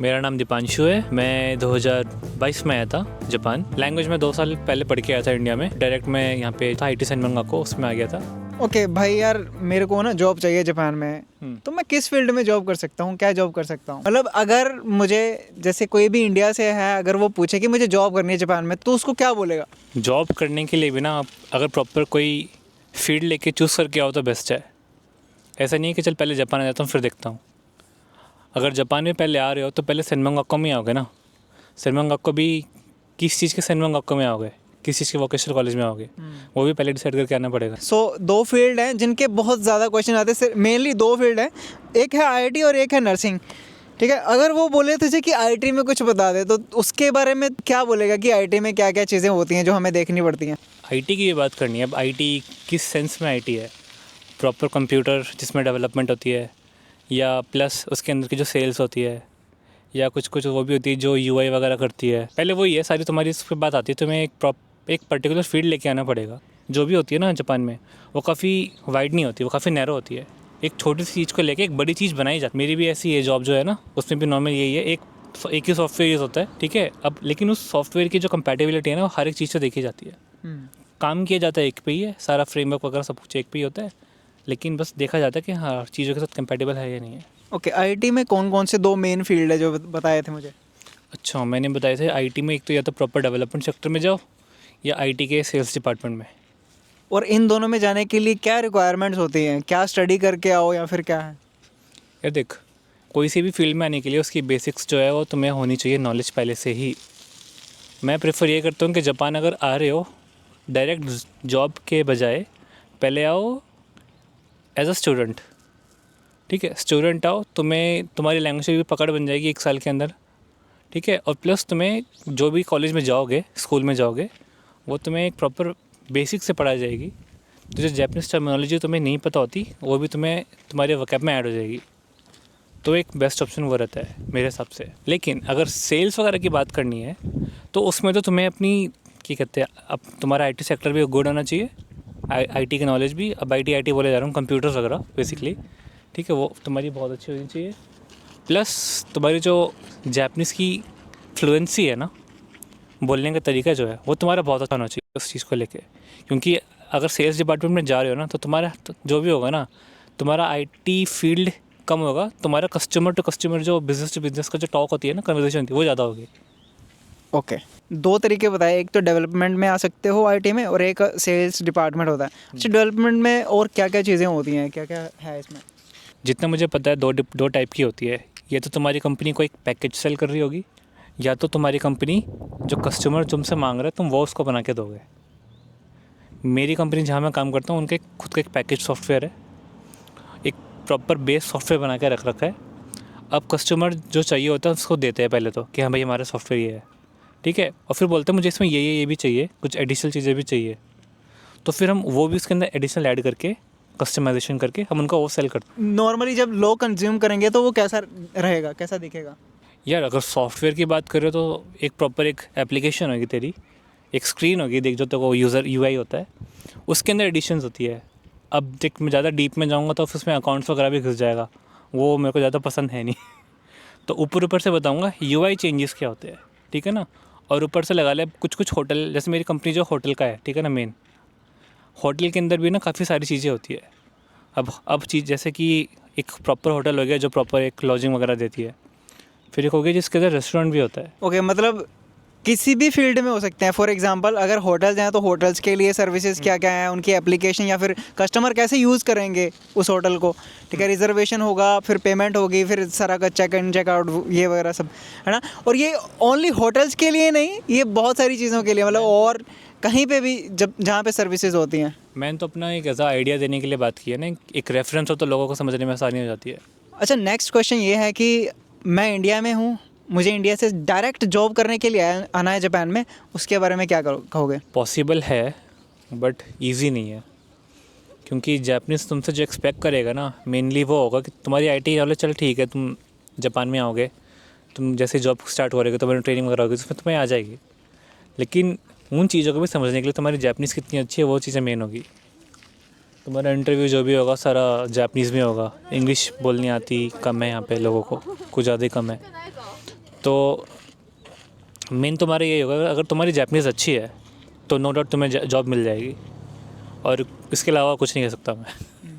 मेरा नाम दीपांशु है। मैं 2022 में आया था जापान। लैंग्वेज में 2 साल पहले पढ़ के आया था इंडिया में। डायरेक्ट मैं यहाँ पे था IIT सेनमंगाको, उसमें आ गया था। ओके भाई यार, मेरे को ना जॉब चाहिए जापान में। तो मैं किस फील्ड में जॉब कर सकता हूँ, क्या जॉब कर सकता हूँ? मतलब अगर मुझे जैसे कोई भी इंडिया से है, अगर वो पूछे कि मुझे जॉब करनी है जापान में, तो उसको क्या बोलेगा? जॉब करने के लिए भी ना आप अगर प्रॉपर कोई फील्ड लेके चूज़ करके आओ तो बेस्ट है। ऐसा नहीं है कि चल पहले जापान आ जाता हूँ फिर देखता हूँ। अगर जापान में पहले आ रहे हो तो पहले सेनमंगाको में आओगे ना। सेनमंगाको भी किस चीज़ के सेनमंगाको में आओगे, किस चीज़ के वोकेशनल कॉलेज में आओगे, वो भी पहले डिसाइड करके आना पड़ेगा। सो 2 फील्ड हैं जिनके बहुत ज़्यादा क्वेश्चन आते हैं। मेनली 2 फील्ड हैं, एक है IIT और एक है नर्सिंग। ठीक है, अगर वो बोले तुझे कि IIT में कुछ बता दे, तो उसके बारे में क्या बोलेगा कि IIT में क्या क्या चीज़ें होती हैं जो हमें देखनी पड़ती हैं? IT की ये बात करनी है। अब IT किस सेंस में IT है? प्रॉपर कंप्यूटर जिसमें डेवलपमेंट होती है, या प्लस उसके अंदर की जो सेल्स होती है, या कुछ कुछ वो भी होती है जो UI वगैरह करती है। पहले वही है, सारी तुम्हारी इस पर बात आती है। तुम्हें एक पर्टिकुलर फील्ड लेके आना पड़ेगा। जो भी होती है ना जापान में, वो काफ़ी वाइड नहीं होती, वो काफ़ी नैरो होती है। एक छोटी सी चीज़ को लेके एक बड़ी चीज़ बनाई जाती है। मेरी भी ऐसी है जॉब जो है ना, उसमें भी नॉर्मल यही है, एक ही सॉफ्टवेयर यूज़ होता है, ठीक है। अब लेकिन उस सॉफ्टवेयर की जो कंपैटिबिलिटी है ना, वो हर एक चीज़ से देखी जाती है। काम किया जाता है एक पे ही है, सारा फ्रेमवर्क वगैरह सब कुछ एक पे ही होता है, लेकिन बस देखा जाता है कि हाँ चीज़ों के साथ कंपैटिबल है या नहीं है। ओके, IIT में कौन कौन से 2 मेन फील्ड है जो बताए थे मुझे? अच्छा, मैंने बताया था IT में एक तो या तो प्रॉपर डेवलपमेंट सेक्टर में जाओ, या IT के सेल्स डिपार्टमेंट में। और इन दोनों में जाने के लिए क्या रिक्वायरमेंट्स होती हैं? क्या स्टडी करके आओ या फिर क्या है? यार देख, कोई सी भी फील्ड में आने के लिए उसकी बेसिक्स जो है वो तुम्हें होनी चाहिए नॉलेज पहले से ही। मैं प्रेफर ये करता हूँ कि जापान अगर आ रहे हो, डायरेक्ट जॉब के बजाय पहले आओ एज अ स्टूडेंट। ठीक है, स्टूडेंट आओ, तुम्हें तुम्हारी लैंग्वेज की भी पकड़ बन जाएगी 1 साल के अंदर। ठीक है, और प्लस तुम्हें जो भी कॉलेज में जाओगे, स्कूल में जाओगे, वो तुम्हें एक प्रॉपर बेसिक से पढ़ाई जाएगी। तो जो जैपनीज़ टर्मिनोलॉजी तुम्हें नहीं पता होती, वो भी तुम्हें तुम्हारे वोकैब में ऐड हो जाएगी। तो एक बेस्ट ऑप्शन वो रहता है मेरे हिसाब से। लेकिन अगर सेल्स वगैरह की बात करनी है तो उसमें तो तुम्हें अपनी क्या कहते हैं, अब तुम्हारा IT सेक्टर भी गुड होना चाहिए, IT की नॉलेज भी। अब IT बोले जा रहा हूँ, कंप्यूटर्स वगैरह बेसिकली, ठीक है, वो तुम्हारी बहुत अच्छी होनी चाहिए। प्लस तुम्हारी जो जापनीज़ की फ्लुएंसी है ना, बोलने का तरीका जो है, वो तुम्हारा बहुत अच्छा होना चाहिए उस चीज़ को लेके। क्योंकि अगर सेल्स डिपार्टमेंट में जा रहे हो ना, तो तुम्हारा जो भी होगा ना, तुम्हारा IT फील्ड कम होगा, तुम्हारा कस्टमर टू कस्टमर जो बिज़नेस टू बिज़नेस का जो टॉक होती है ना, कन्वर्सेशन होती है, वो ज़्यादा होगी। ओके, 2 तरीके बताए, एक तो डेवलपमेंट में आ सकते हो IIT में, और एक सेल्स डिपार्टमेंट होता है। अच्छा, डेवलपमेंट में और क्या क्या चीज़ें होती हैं, क्या क्या है इसमें? जितना मुझे पता है 2 टाइप की होती है। या तो तुम्हारी कंपनी को एक पैकेज सेल कर रही होगी, या तो तुम्हारी कंपनी जो कस्टमर तुमसे मांग रहा है तुम वो उसको बना के दोगे। मेरी कंपनी जहाँ मैं काम करता हूँ, उनके खुद का एक पैकेज सॉफ्टवेयर है, एक प्रॉपर बेस सॉफ्टवेयर बना के रख रखा है। अब कस्टमर जो चाहिए होता है उसको देते हैं पहले तो, कि हाँ भाई हमारा सॉफ्टवेयर ये है, ठीक है, और फिर बोलते हैं मुझे इसमें ये भी चाहिए, कुछ एडिशनल चीज़ें भी चाहिए। तो फिर हम वो भी उसके अंदर एडिशनल ऐड करके, कस्टमाइजेशन करके हम उनको वो सेल करते हैं। नॉर्मली जब लोग कंज्यूम करेंगे तो वो कैसा रहेगा, कैसा दिखेगा? यार अगर सॉफ्टवेयर की बात करें तो एक प्रॉपर एक एप्लीकेशन होगी तेरी, एक स्क्रीन होगी, देख जो तो वो यूज़र UI होता है, उसके अंदर एडिशंस होती है। अब देख, मैं ज़्यादा डीप में जाऊँगा तो फिर उसमें अकाउंट्स वगैरह भी घुस जाएगा, वो मेरे को ज़्यादा पसंद है नहीं। तो ऊपर से बताऊँगा UI चेंजेस क्या होते हैं, ठीक है ना। और ऊपर से लगा ले कुछ कुछ होटल, जैसे मेरी कंपनी जो होटल का है, ठीक है ना, मेन होटल के अंदर भी ना काफ़ी सारी चीज़ें होती है। अब चीज़ जैसे कि एक प्रॉपर होटल हो गया जो प्रॉपर एक लॉजिंग वगैरह देती है, फिर एक हो गया जिसके अंदर रेस्टोरेंट भी होता है। ओके, मतलब किसी भी फील्ड में हो सकते हैं। फॉर एग्जांपल अगर होटल्स हैं तो होटल्स के लिए सर्विसेज क्या क्या हैं, उनकी एप्लीकेशन, या फिर कस्टमर कैसे यूज़ करेंगे उस होटल को, ठीक है। रिजर्वेशन होगा, फिर पेमेंट होगी, फिर सारा का चेक इन चेक आउट, ये वगैरह सब, है ना। और ये ओनली होटल्स के लिए नहीं, ये बहुत सारी चीज़ों के लिए, मतलब और कहीं पे भी जब जहाँ पे सर्विसेज होती हैं। मैंने तो अपना एक ऐसा आइडिया देने के लिए बात की है ना, एक रेफरेंस हो तो लोगों को समझने में आसानी हो जाती है। अच्छा, नेक्स्ट क्वेश्चन ये है कि मैं इंडिया में हूँ, मुझे इंडिया से डायरेक्ट जॉब करने के लिए आना है जापान में, उसके बारे में क्या कहोगे? पॉसिबल है बट ईजी नहीं है, क्योंकि जापानीज़ तुमसे जो एक्सपेक्ट करेगा ना, मेनली वो होगा कि तुम्हारी IT नॉलेज, चल ठीक है, तुम जापान में आओगे, तुम जैसे जॉब स्टार्ट हो रही है, तुम्हारी ट्रेनिंग वगैरह होगी, उसमें तुम्हें आ जाएगी। लेकिन उन चीज़ों को भी समझने के लिए तुम्हारी जापानीज़ कितनी अच्छी है, वो चीज़ें मेन होगी। तुम्हारा इंटरव्यू जो भी होगा सारा जापानीज़ में होगा, इंग्लिश बोलनी आती कम है यहाँ पे लोगों को, कुछ ज़्यादा ही कम है। तो मेन तुम्हारा यही होगा, अगर तुम्हारी जापनीज़ अच्छी है तो नो डाउट तुम्हें जॉब मिल जाएगी, और इसके अलावा कुछ नहीं कह सकता मैं।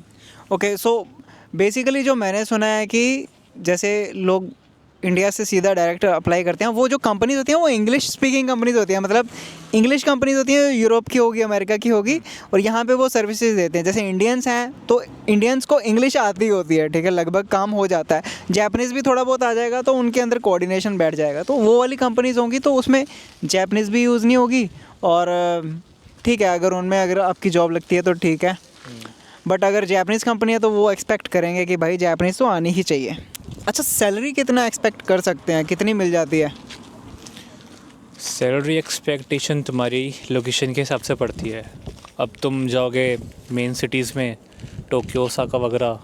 ओके, सो बेसिकली जो मैंने सुना है कि जैसे लोग इंडिया से सीधा डायरेक्ट अप्लाई करते हैं, वो जो कंपनीज होती हैं वो इंग्लिश स्पीकिंग कंपनीज होती हैं, मतलब इंग्लिश कंपनीज होती हैं, यूरोप की होगी, अमेरिका की होगी, और यहाँ पे वो सर्विसेज देते हैं। जैसे इंडियंस हैं तो इंडियंस को इंग्लिश आती होती है, ठीक है, लगभग काम हो जाता है। जैपनीज़ भी थोड़ा बहुत आ जाएगा तो उनके अंदर कोऑर्डिनेशन बैठ जाएगा, तो वो वाली कंपनीज होंगी तो उसमें जैपनीज़ भी यूज़ नहीं होगी, और ठीक है, अगर उनमें अगर आपकी जॉब लगती है तो ठीक है। बट अगर जैपनीज़ कंपनी है तो वो एक्सपेक्ट करेंगे कि भाई जैपनीज़ तो आनी ही चाहिए। अच्छा, सैलरी कितना एक्सपेक्ट कर सकते हैं, कितनी मिल जाती है? सैलरी एक्सपेक्टेशन तुम्हारी लोकेशन के हिसाब से पड़ती है। अब तुम जाओगे मेन सिटीज़ में, टोक्यो, ओसाका वगैरह,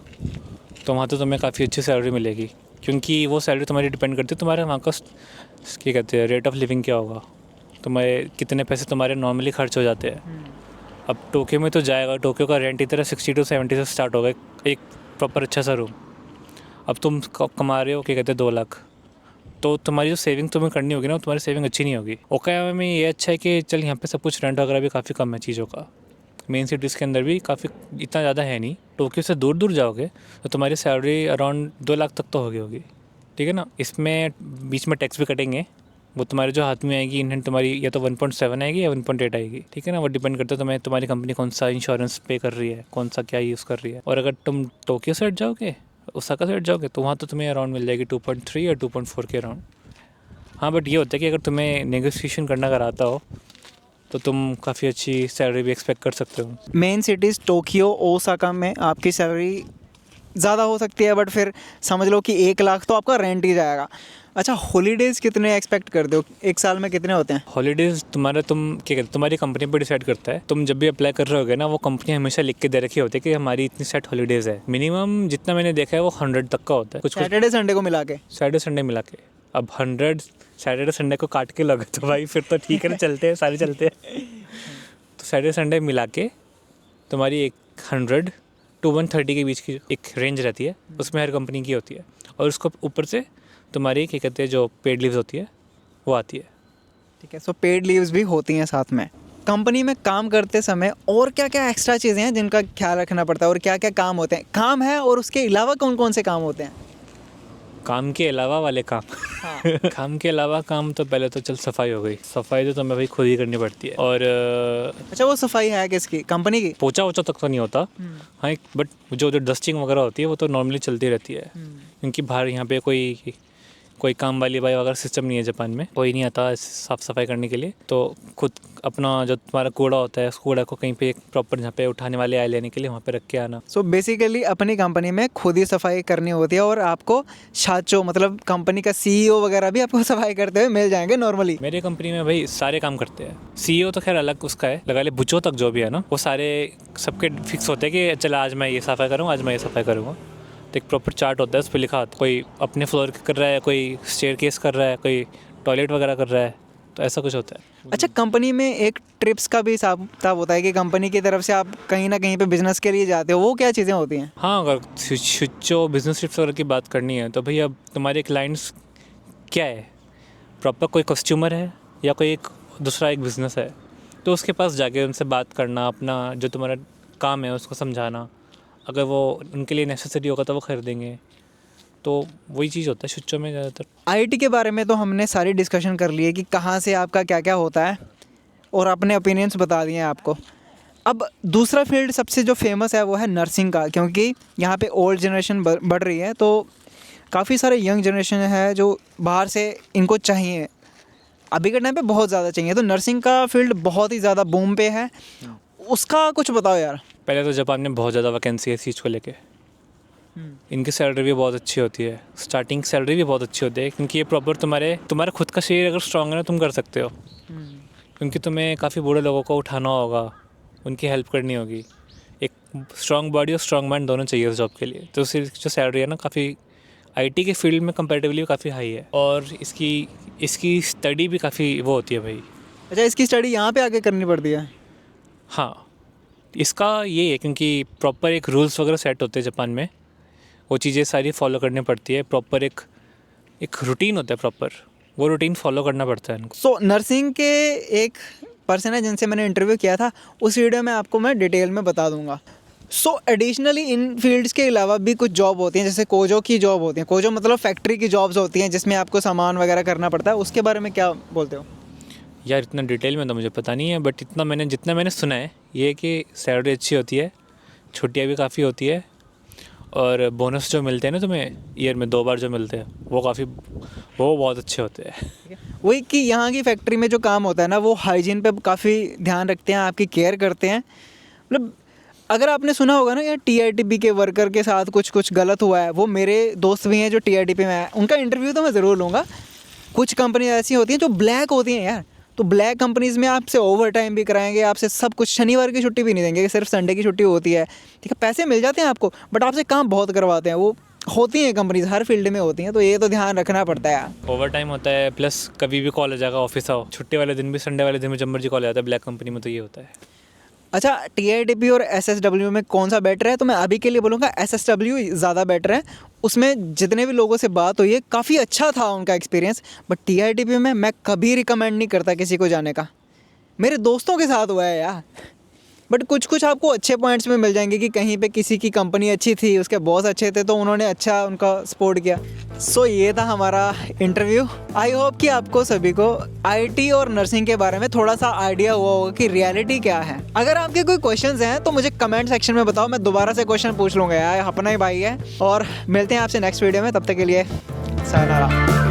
तो वहाँ तो तुम्हें काफ़ी अच्छी सैलरी मिलेगी, क्योंकि वो सैलरी तुम्हारी डिपेंड करती है तुम्हारे वहाँ का क्या कहते हैं रेट ऑफ लिविंग क्या होगा, तुम्हारे कितने पैसे तुम्हारे नॉर्मली खर्च हो जाते हैं। अब टोक्यो में तो जाएगा, टोक्यो का रेंट इधर 60 to 70 से स्टार्ट होगा एक प्रॉपर अच्छा सा रूम। अब तुम कमा रहे हो क्या कहते हैं 2 लाख, तो तुम्हारी जो सेविंग तुम्हें करनी होगी ना, तुम्हारी सेविंग अच्छी नहीं होगी। ओकायामा में ये अच्छा है कि चल यहाँ पे सब कुछ रेंट वगैरह भी काफ़ी कम है चीज़ों का, मेन सिटीज़ के अंदर भी काफ़ी इतना ज़्यादा है नहीं। टोक्यो से दूर दूर जाओगे तो तुम्हारी सैलरी अराउंड 2 लाख तक तो होगी, ठीक है ना। इसमें बीच में टैक्स भी कटेंगे, वो तुम्हारे जो हाथ में आएगी इन हैंड तुम्हारी या तो 1.7 आएगी या 1.8 आएगी, ठीक है ना। वो डिपेंड करता है तुम्हें तुम्हारी कंपनी कौन सा इंश्योरेंस पे कर रही है, कौन सा क्या यूज़ कर रही है। और अगर तुम टोक्यो साइड जाओगे, ओसाका साइड जाओगे, तो वहाँ तो तुम्हें अराउंड मिल जाएगी 2.3 या 2.4 के अराउंड। हाँ, बट ये होता है कि अगर तुम्हें नेगोशिएशन करना अगर आता हो तो तुम काफ़ी अच्छी सैलरी भी एक्सपेक्ट कर सकते हो। मेन सिटीज़ टोक्यो, ओसाका में आपकी सैलरी ज़्यादा हो सकती है, बट फिर समझ लो कि 1 लाख तो आपका रेंट ही जाएगा। अच्छा, हॉलीडेज़ कितने एक्सपेक्ट करते हो, एक साल में कितने होते हैं? हॉलीडेज़ तुम्हारा तुम क्या कहते हैं तुम्हारी कंपनी पर डिसाइड करता है। तुम जब भी अप्लाई कर रहे होगे ना, वो कंपनी हमेशा लिख के दे रखी होती है कि हमारी इतनी सेट हॉलीडेज़ है। मिनिमम जितना मैंने देखा है वो 100 तक का होता है, कुछ सैटरडे संडे को मिला के। सैटरडे संडे मिला के। अब 100 सैटरडे संडे को काट के लगे तो भाई फिर तो ठीक है ना, चलते हैं सारे चलते हैं। तो सैटरडे संडे मिला के तुम्हारी 100 to 130 के बीच की एक रेंज रहती है, उसमें हर कंपनी की होती है। और उसको ऊपर से तुम्हारी क्या कहते हैं जो पेड लीव्स होती है वो आती है। ठीक है, सो पेड लीव्स भी होती हैं साथ में। कंपनी में काम करते समय और क्या क्या एक्स्ट्रा चीज़ें हैं जिनका ख्याल रखना पड़ता है, और क्या क्या काम होते हैं? काम है और उसके अलावा कौन कौन से काम होते हैं? काम के अलावा वाले काम हाँ। काम के अलावा काम तो पहले तो चल सफाई हो गई। सफाई तो तुम्हें भाई खुद ही करनी पड़ती है। और अच्छा, वो सफाई है किसकी, कंपनी की? पोछा वोछा तक तो नहीं होता, हाँ, बट जो जो डस्टिंग वगैरह होती है वो तो नॉर्मली चलती रहती है, क्योंकि बाहर यहाँ पे कोई काम वाली बाई वगैरह सिस्टम नहीं है जापान में, कोई नहीं आता साफ़ सफाई करने के लिए। तो खुद अपना जो तुम्हारा कूड़ा होता है उस कूड़ा को कहीं पे एक प्रॉपर जहाँ पे उठाने वाले आए लेने के लिए वहाँ पे रख के आना। सो बेसिकली अपनी कंपनी में खुद ही सफाई करनी होती है, और आपको शाचो मतलब कंपनी का सीईओ वगैरह भी आपको सफाई करते हुए मिल जाएंगे नॉर्मली। मेरी कंपनी में भाई सारे काम करते हैं। सीईओ तो खैर अलग उसका है, लगा ले बुचो तक जो भी है ना, वो सारे सबके फिक्स होते हैं कि चला आज मैं ये सफाई करूँगा, आज मैं ये सफाई करूँगा। तो एक प्रॉपर चार्ट होता है, उस पर लिखा होता है कोई अपने फ्लोर कर रहा है, कोई स्टेयरकेस कर रहा है, कोई टॉयलेट वगैरह कर रहा है, तो ऐसा कुछ होता है। अच्छा, कंपनी में एक ट्रिप्स का भी हिसाब किताब होता है कि कंपनी की तरफ से आप कहीं ना कहीं पे बिजनेस के लिए जाते हो, वो क्या चीज़ें होती हैं? हाँ, अगर जो बिजनेस ट्रिप्स वगैरह की बात करनी है तो भाई अब तुम्हारे क्लाइंट्स क्या है, प्रॉपर कोई कस्टमर है या कोई एक दूसरा एक बिज़नेस है, तो उसके पास जाके उनसे बात करना, अपना जो तुम्हारा काम है उसको समझाना, अगर वो उनके लिए नेसेसरी होगा तो वो खरीदेंगे। तो वही चीज़ होता है शुच्चो में ज़्यादातर। आईटी के बारे में तो हमने सारी डिस्कशन कर ली है कि कहाँ से आपका क्या क्या होता है, और अपने ओपिनियंस बता दिए हैं आपको। अब दूसरा फील्ड सबसे जो फेमस है वो है नर्सिंग का, क्योंकि यहाँ पे ओल्ड जनरेशन बढ़ रही है, तो काफ़ी सारे यंग जनरेशन है जो बाहर से इनको चाहिए, अभी के टाइम पे बहुत ज़्यादा चाहिए। तो नर्सिंग का फील्ड बहुत ही ज़्यादा बूम पे है, उसका कुछ बताओ यार। पहले तो जापान में बहुत ज़्यादा वैकेंसी है इस चीज़ को लेके। इनकी सैलरी भी बहुत अच्छी होती है, स्टार्टिंग सैलरी भी बहुत अच्छी होती है, क्योंकि ये प्रॉपर तुम्हारा खुद का शरीर अगर स्ट्रांग है ना तुम कर सकते हो, क्योंकि तुम्हें काफ़ी बूढ़े लोगों को उठाना होगा, उनकी हेल्प करनी होगी। एक स्ट्रांग बॉडी और स्ट्रांग माइंड दोनों चाहिए उस जॉब के लिए। तो उसकी जो सैलरी है ना काफ़ी आईटी के फील्ड में कंपैरेटिवली काफ़ी हाई है, और इसकी स्टडी भी काफ़ी वो होती है भाई। अच्छा, इसकी स्टडी यहाँ पे आके करनी पड़ती है? हाँ, इसका ये है क्योंकि प्रॉपर एक रूल्स वगैरह सेट होते हैं जापान में, वो चीज़ें सारी फॉलो करनी पड़ती है। प्रॉपर एक एक रूटीन होता है प्रॉपर, वो रूटीन फॉलो करना पड़ता है इनको। सो नर्सिंग के एक पर्सन है जिनसे मैंने इंटरव्यू किया था, उस वीडियो में आपको मैं डिटेल में बता दूंगा। सो एडिशनली इन फील्ड्स के अलावा भी कुछ जॉब होती हैं, जैसे कोजो की जॉब होती हैं। कोजो मतलब फैक्ट्री की जॉब्स होती हैं जिसमें आपको सामान वगैरह करना पड़ता है, उसके बारे में क्या बोलते हो? यार इतना डिटेल में तो मुझे पता नहीं है, बट जितना मैंने सुना है ये है कि सैलरी अच्छी होती है, छुट्टियाँ भी काफ़ी होती है, और बोनस जो मिलते हैं ना तुम्हें ईयर में 2 बार जो मिलते हैं वो बहुत अच्छे होते हैं। वही कि यहाँ की फैक्ट्री में जो काम होता है ना, वो हाइजीन पे काफ़ी ध्यान रखते हैं, आपकी केयर करते हैं। मतलब अगर आपने सुना होगा ना यार, टीआईटीपी के वर्कर के साथ कुछ गलत हुआ है, वो मेरे दोस्त भी हैं जो टीआईटीपी में है, उनका इंटरव्यू तो मैं ज़रूर लूँगा। कुछ कंपनी ऐसी होती हैं जो ब्लैक होती हैं यार, तो ब्लैक कंपनीज़ में आपसे ओवर टाइम भी कराएंगे, आपसे सब कुछ, शनिवार की छुट्टी भी नहीं देंगे, सिर्फ संडे की छुट्टी होती है, ठीक है। पैसे मिल जाते हैं आपको, बट आपसे काम बहुत करवाते हैं। वो होती हैं कंपनीज, हर फील्ड में होती हैं, तो ये तो ध्यान रखना पड़ता है यार। ओवर टाइम होता है, प्लस कभी भी कॉल आ जाएगा, ऑफिस आओ, छुट्टी वाले दिन भी, संडे वाले दिन भी जब मर्जी कॉल आता है। ब्लैक कंपनी में तो ये होता है। अच्छा, टीआईटीपी और एसएसडब्ल्यू में कौन सा बेटर है? तो मैं अभी के लिए बोलूँगा एसएसडब्ल्यू ज़्यादा बेटर है। उसमें जितने भी लोगों से बात हुई है, काफ़ी अच्छा था उनका एक्सपीरियंस। बट टीआईटीपी में मैं कभी रिकमेंड नहीं करता किसी को जाने का, मेरे दोस्तों के साथ हुआ है यार। बट कुछ आपको अच्छे पॉइंट्स में मिल जाएंगे कि कहीं पे किसी की कंपनी अच्छी थी, उसके बॉस अच्छे थे, तो उन्होंने अच्छा उनका सपोर्ट किया। सो ये था हमारा इंटरव्यू। आई होप कि आपको सभी को आईटी और नर्सिंग के बारे में थोड़ा सा आइडिया हुआ होगा कि रियलिटी क्या है। अगर आपके कोई क्वेश्चंस हैं तो मुझे कमेंट सेक्शन में बताओ, मैं दोबारा से क्वेश्चन पूछ लूँगा यार, अपना ही भाई है। और मिलते हैं आपसे नेक्स्ट वीडियो में, तब तक के लिए सायनारा।